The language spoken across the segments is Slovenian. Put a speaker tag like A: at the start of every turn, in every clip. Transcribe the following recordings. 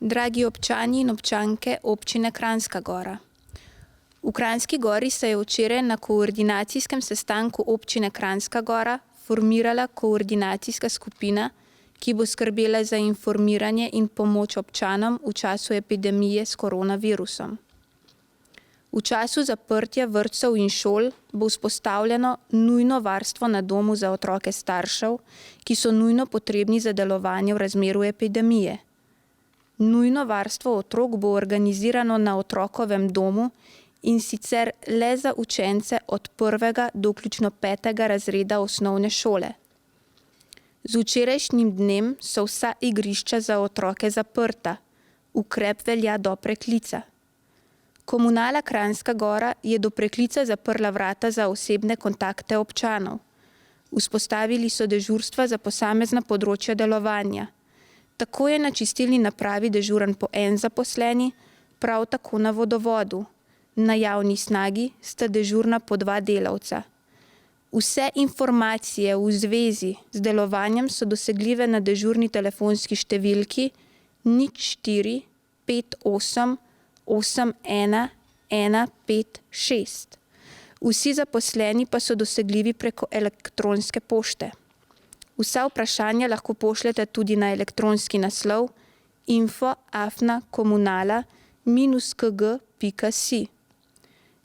A: Dragi občani in občanke občine Kranjska Gora. V Kranjski Gori se je včeraj na koordinacijskem sestanku občine Kranjska Gora formirala koordinacijska skupina, ki bo skrbela za informiranje in pomoč občanom v času epidemije s koronavirusom. V času zaprtja vrtcev in šol bo vzpostavljeno nujno varstvo na domu za otroke staršev, ki so nujno potrebni za delovanje v razmeru epidemije. Nujno varstvo otrok bo organizirano na otrokovem domu in sicer le za učence od 1. do vključno 5. razreda osnovne šole. Z včerajšnjim dnem so vsa igrišča za otroke zaprta. Ukrep velja do preklica. Komunala Kranjska Gora je do preklica zaprla vrata za osebne kontakte občanov. Vzpostavili so dežurstva za posamezna področja delovanja. Tako je na čistilni napravi dežuren po en zaposleni, prav tako na vodovodu. Na javni snagi sta dežurna po 2 delavca. Vse informacije v zvezi z delovanjem so dosegljive na dežurni telefonski številki 04 58 81 156. Vsi zaposleni pa so dosegljivi preko elektronske pošte. Vsa vprašanja lahko pošljete tudi na elektronski naslov info@komunala-kg.si.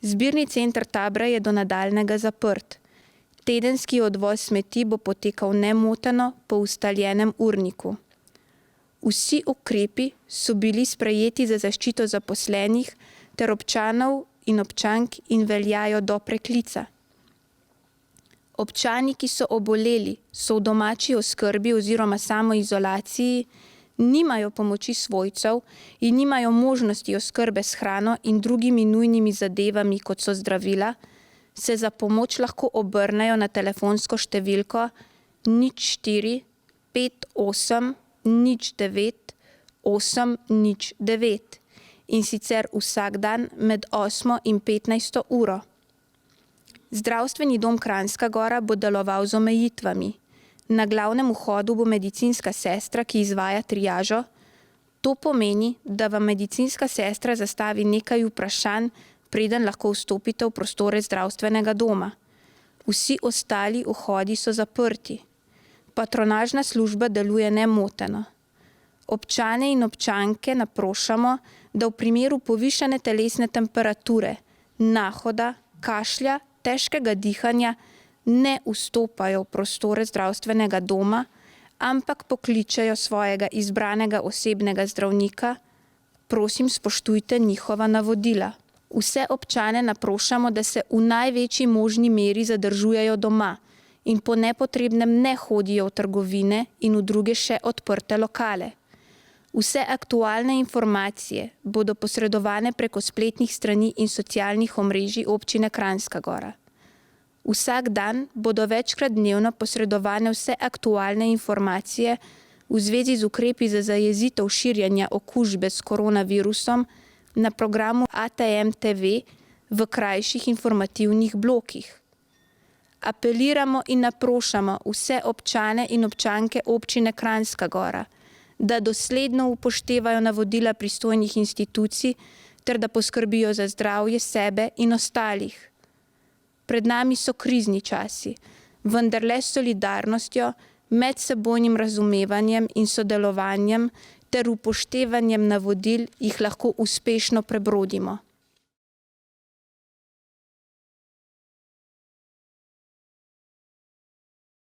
A: Zbirni center Tabra je do nadaljnjega zaprt. Tedenski odvoz smeti bo potekal nemoteno po ustaljenem urniku. Vsi ukrepi so bili sprejeti za zaščito zaposlenih ter občanov in občank in veljajo do preklica. Občani, ki so oboleli, so v domači oskrbi oziroma samoizolaciji, nimajo pomoči svojcev in nimajo možnosti oskrbe s hrano in drugimi nujnimi zadevami, kot so zdravila, se za pomoč lahko obrnejo na telefonsko številko 04 58 09 809 in sicer vsak dan med 8. in 15. uro. Zdravstveni dom Kranjska Gora bo deloval z omejitvami. Na glavnem vhodu bo medicinska sestra, ki izvaja triažo. To pomeni, da vam medicinska sestra zastavi nekaj vprašanj, preden lahko vstopite v prostore zdravstvenega doma. Vsi ostali vhodi so zaprti. Patronažna služba deluje nemoteno. Občane in občanke naprošamo, da v primeru povišane telesne temperature, nahoda, kašlja, težkega dihanja ne vstopajo v prostore zdravstvenega doma, ampak pokličejo svojega izbranega osebnega zdravnika. Prosim, spoštujte njihova navodila. Vse občane naprošamo, da se v največji možni meri zadržujejo doma in po nepotrebnem ne hodijo v trgovine in v druge še odprte lokale. Vse aktualne informacije bodo posredovane preko spletnih strani in socialnih omrežij občine Kranjska Gora. Vsak dan bodo večkrat dnevno posredovane vse aktualne informacije v zvezi z ukrepi za zajezitev širjenja okužbe s koronavirusom na programu ATM TV v krajših informativnih blokih. Apeliramo in naprošamo vse občane in občanke občine Kranjska Gora, da dosledno upoštevajo navodila pristojnih institucij ter da poskrbijo za zdravje sebe in ostalih. Pred nami so krizni časi, vendar le s solidarnostjo, medsebojnim razumevanjem in sodelovanjem ter upoštevanjem navodil jih lahko uspešno prebrodimo.